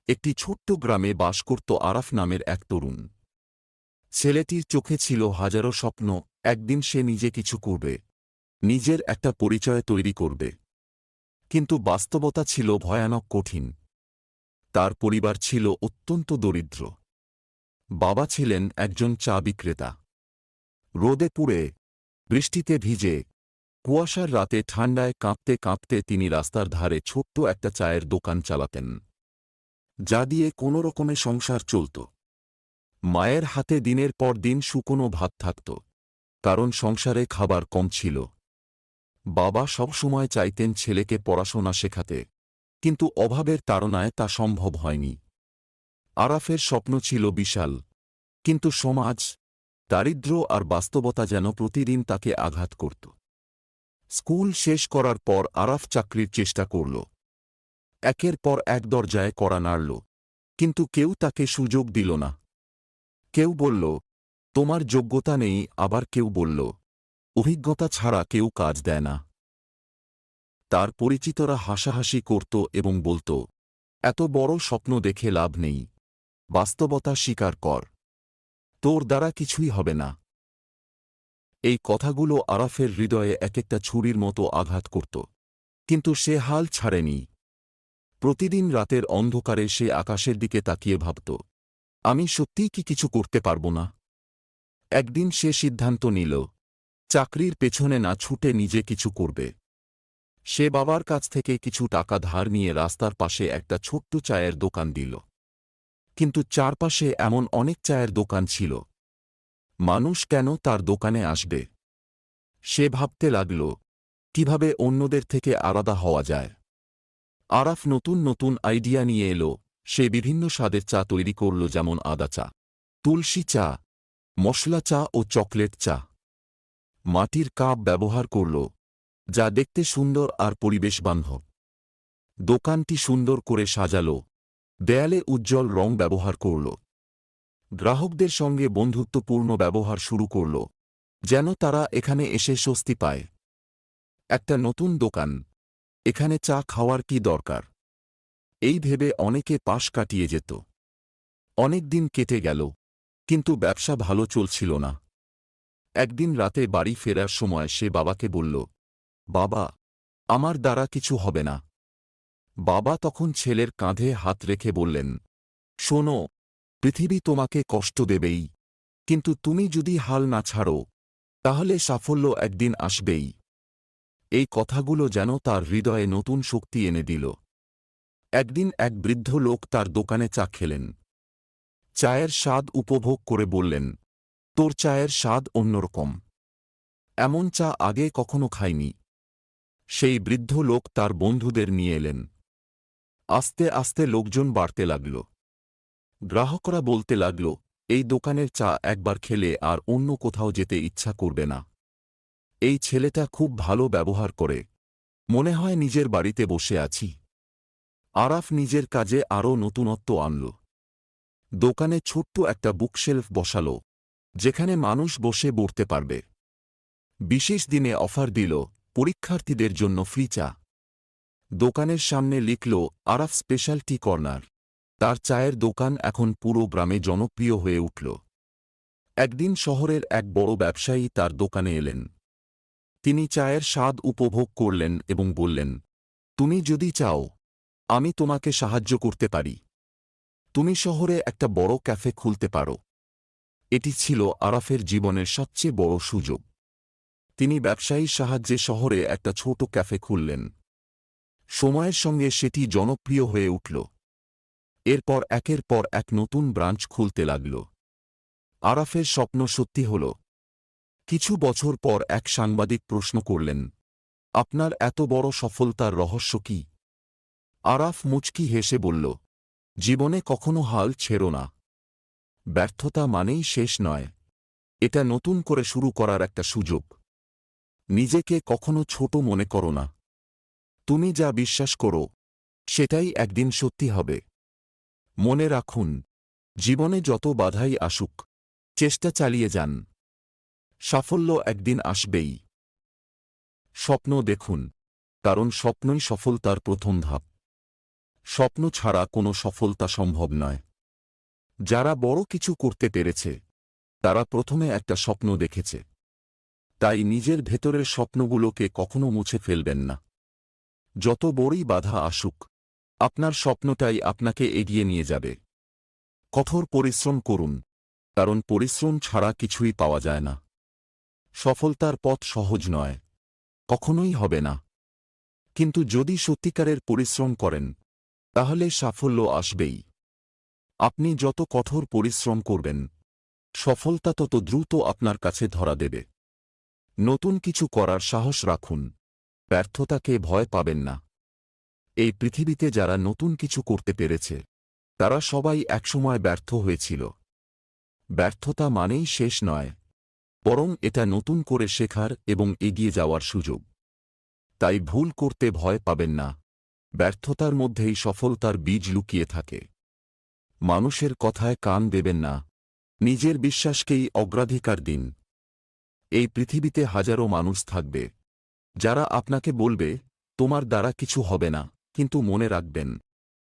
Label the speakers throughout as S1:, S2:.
S1: একটি ছোট্ট গ্রামে বাস করত আরাফ নামের এক তরুণ। ছেলেটির চোখে ছিল হাজারো স্বপ্ন। একদিন সে নিজে কিছু করবে, নিজের একটা পরিচয় তৈরি করবে। কিন্তু বাস্তবতা ছিল ভয়ানক কঠিন। তার পরিবার ছিল অত্যন্ত দরিদ্র। বাবা ছিলেন একজন চা বিক্রেতা। রোদে পুড়ে, বৃষ্টিতে ভিজে, কুয়াশার রাতে ঠান্ডায় কাঁপতে কাঁপতে তিনি রাস্তার ধারে ছোট্ট একটা চায়ের দোকান চালাতেন, যা দিয়ে কোনো রকমে সংসার চলত। মায়ের হাতে দিনের পর দিন শুকনো ভাত থাকত, কারণ সংসারে খাবার কম ছিল। বাবা সবসময় চাইতেন ছেলেকে পড়াশোনা শেখাতে, কিন্তু অভাবের তাড়নায় তা সম্ভব হয়নি। আরাফের স্বপ্ন ছিল বিশাল, কিন্তু সমাজ, দারিদ্র্য আর বাস্তবতা যেন প্রতিদিন তাকে আঘাত করত। স্কুল শেষ করার পর আরাফ চাকরির চেষ্টা করল। একের পর এক দরজায় কড়া নাড়ল, কিন্তু কেউ তাকে সুযোগ দিল না। কেউ বলল, তোমার যোগ্যতা নেই, আবার কেউ বলল, অভিজ্ঞতা ছাড়া কেউ কাজ দেয় না। তার পরিচিতরা হাসাহাসি করত এবং বলত, এত বড় স্বপ্ন দেখে লাভ নেই, বাস্তবতা স্বীকার কর, তোর দ্বারা কিছুই হবে না। এই কথাগুলো আরাফের হৃদয়ে এক একটা ছুরির মতো আঘাত করত, কিন্তু সে হাল ছাড়েনি। প্রতিদিন রাতের অন্ধকারে সে আকাশের দিকে তাকিয়ে ভাবত, আমি সত্যিই কি কিছু করতে পারব না? একদিন সে সিদ্ধান্ত নিল, চাকরির পেছনে না ছুটে নিজে কিছু করবে। সে বাবার কাছ থেকে কিছু টাকা ধার নিয়ে রাস্তার পাশে একটা ছোট্ট চায়ের দোকান দিল। কিন্তু চারপাশে এমন অনেক চায়ের দোকান ছিল, মানুষ কেন তার দোকানে আসবে? সে ভাবতে লাগল, কিভাবে অন্যদের থেকে আলাদা হওয়া যায়। আরাফ নতুন নতুন আইডিয়া নিয়ে এলো। সে বিভিন্ন স্বাদের চা তৈরি করল, যেমন আদা চা, তুলসী চা, মশলা চা ও চকলেট চা। মাটির কাপ ব্যবহার করল, যা দেখতে সুন্দর আর পরিবেশ বান্ধব। দোকানটি সুন্দর করে সাজাল, দেয়ালে উজ্জ্বল রং ব্যবহার করল। গ্রাহকদের সঙ্গে বন্ধুত্বপূর্ণ ব্যবহার শুরু করল, যেন তারা এখানে এসে স্বস্তি পায়। একটা নতুন দোকান, এখানে চা খাওয়ার কি দরকার? এই ভেবে অনেকে পাশ কাটিয়ে যেত। অনেক দিন কেটে গেল, কিন্তু ব্যবসা ভালো চলছিল না। একদিন রাতে বাড়ি ফেরার সময় সে বাবাকে বলল, বাবা, আমার দ্বারা কিছু হবে না। বাবা তখন ছেলের কাঁধে হাত রেখে বললেন, শোনো, পৃথিবী তোমাকে কষ্ট দেবেই, কিন্তু তুমি যদি হাল না ছাড়ো, তাহলে সাফল্য একদিন আসবেই। এই কথাগুলো যেন তার হৃদয়ে নতুন শক্তি এনে দিল। একদিন এক বৃদ্ধ লোক তার দোকানে চা খেলেন। চায়ের স্বাদ উপভোগ করে বললেন, তোর চায়ের স্বাদ অন্যরকম, এমন চা আগে কখনো খাইনি। সেই বৃদ্ধ লোক তার বন্ধুদের নিয়ে এলেন। আস্তে আস্তে লোকজন বাড়তে লাগল। গ্রাহকরা বলতে লাগল, এই দোকানের চা একবার খেলে আর অন্য কোথাও যেতে ইচ্ছা করবে না। এই ছেলেটা খুব ভালো ব্যবহার করে, মনে হয় নিজের বাড়িতে বসে আছি। আরাফ নিজের কাজে আরও নতুনত্ব আনল। দোকানে ছোট্ট একটা বুকশেলফ বসাল, যেখানে মানুষ বসে পড়তে পারবে। বিশেষ দিনে অফার দিল, পরীক্ষার্থীদের জন্য ফ্রি চা। দোকানের সামনে লিখল, আরাফ স্পেশালটি কর্নার। তার চায়ের দোকান এখন পুরো গ্রামে জনপ্রিয় হয়ে উঠল। একদিন শহরের এক বড় ব্যবসায়ী তার দোকানে এলেন। তিনি চায়ের স্বাদ উপভোগ করলেন এবং বললেন, তুমি যদি চাও, আমি তোমাকে সাহায্য করতে পারি। তুমি শহরে একটা বড় ক্যাফে খুলতে পারো। এটি ছিল আরাফের জীবনের সবচেয়ে বড় সুযোগ। তিনি ব্যবসায়ীর সাহায্যে শহরে একটা ছোট ক্যাফে খুললেন। সময়ের সঙ্গে সেটি জনপ্রিয় হয়ে উঠল। এরপর একের পর এক নতুন ব্রাঞ্চ খুলতে লাগল। আরাফের স্বপ্ন সত্যি হল। কিছু বছর পর এক সাংবাদিক প্রশ্ন করলেন, আপনার এত বড় সফলতার রহস্য কি? আরাফ মুচকি হেসে বলল, জীবনে কখনো হাল ছেড়ো না। ব্যর্থতা মানেই শেষ নয়, এটা নতুন করে শুরু করার একটা সুযোগ। নিজেকে কখনো ছোট মনে করো না। তুমি যা বিশ্বাস করো, সেটাই একদিন সত্যি হবে। মনে রাখুন, জীবনে যত বাধাই আসুক, চেষ্টা চালিয়ে যান। সাফল্য একদিন আসবেই। স্বপ্ন দেখুন, কারণ স্বপ্নই সফলতার প্রথম ধাপ। স্বপ্ন ছাড়া কোনো সফলতা সম্ভব নয়। যারা বড় কিছু করতে পেরেছে তারা প্রথমে একটা স্বপ্ন দেখেছে। তাই নিজের ভেতরের স্বপ্নগুলোকে কখনো মুছে ফেলবেন না। যত বড়ই বাধা আসুক, আপনার স্বপ্নটাই আপনাকে এগিয়ে নিয়ে যাবে। কঠোর পরিশ্রম করুন, কারণ পরিশ্রম ছাড়া কিছুই পাওয়া যায় না। সফলতার পথ সহজ নয়, কখনোই হবে না। কিন্তু যদি সত্যিকারের পরিশ্রম করেন তাহলে সাফল্য আসবেই। আপনি যত কঠোর পরিশ্রম করবেন, সফলতা তত দ্রুত আপনার কাছে ধরা দেবে। নতুন কিছু করার সাহস রাখুন, ব্যর্থতাকে ভয় পাবেন না। এই পৃথিবীতে যারা নতুন কিছু করতে পেরেছে তারা সবাই একসময় ব্যর্থ হয়েছিল। ব্যর্থতা মানেই শেষ নয়, বরং এটা নতুন করে শেখার এবং এগিয়ে যাওয়ার সুযোগ। তাই ভুল করতে ভয় পাবেন না, ব্যর্থতার মধ্যেই সফলতার বীজ লুকিয়ে থাকে। মানুষের কথায় কান দেবেন না, নিজের বিশ্বাসকেই অগ্রাধিকার দিন। এই পৃথিবীতে হাজারো মানুষ থাকবে যারা আপনাকে বলবে তোমার দ্বারা কিছু হবে না, কিন্তু মনে রাখবেন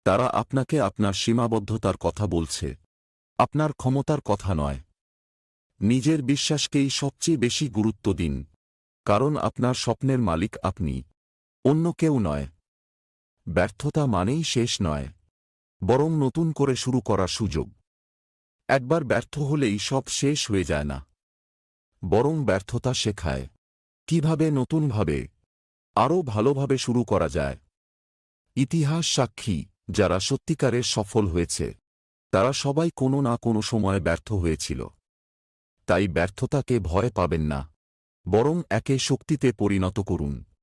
S1: তারা আপনাকে আপনার সীমাবদ্ধতার কথা বলছে, আপনার ক্ষমতার কথা নয়। নিজের বিশ্বাসকেই সবচেয়ে বেশি গুরুত্ব দিন, কারণ আপনার স্বপ্নের মালিক আপনি, অন্য কেউ নয়। ব্যর্থতা মানেই শেষ নয়, বরং নতুন করে শুরু করার সুযোগ। একবার ব্যর্থ হলেই সব শেষ হয়ে যায় না, বরং ব্যর্থতা শেখায় কিভাবে নতুনভাবে আরও ভালোভাবে শুরু করা যায়। ইতিহাস সাক্ষী, যারা সত্যিকারের সফল হয়েছে তারা সবাই কোনো না কোনো সময় ব্যর্থ হয়েছিল। তাই ব্যর্থতাকে ভয় পাবেন না, বরং একে শক্তিতে পরিণত করুন।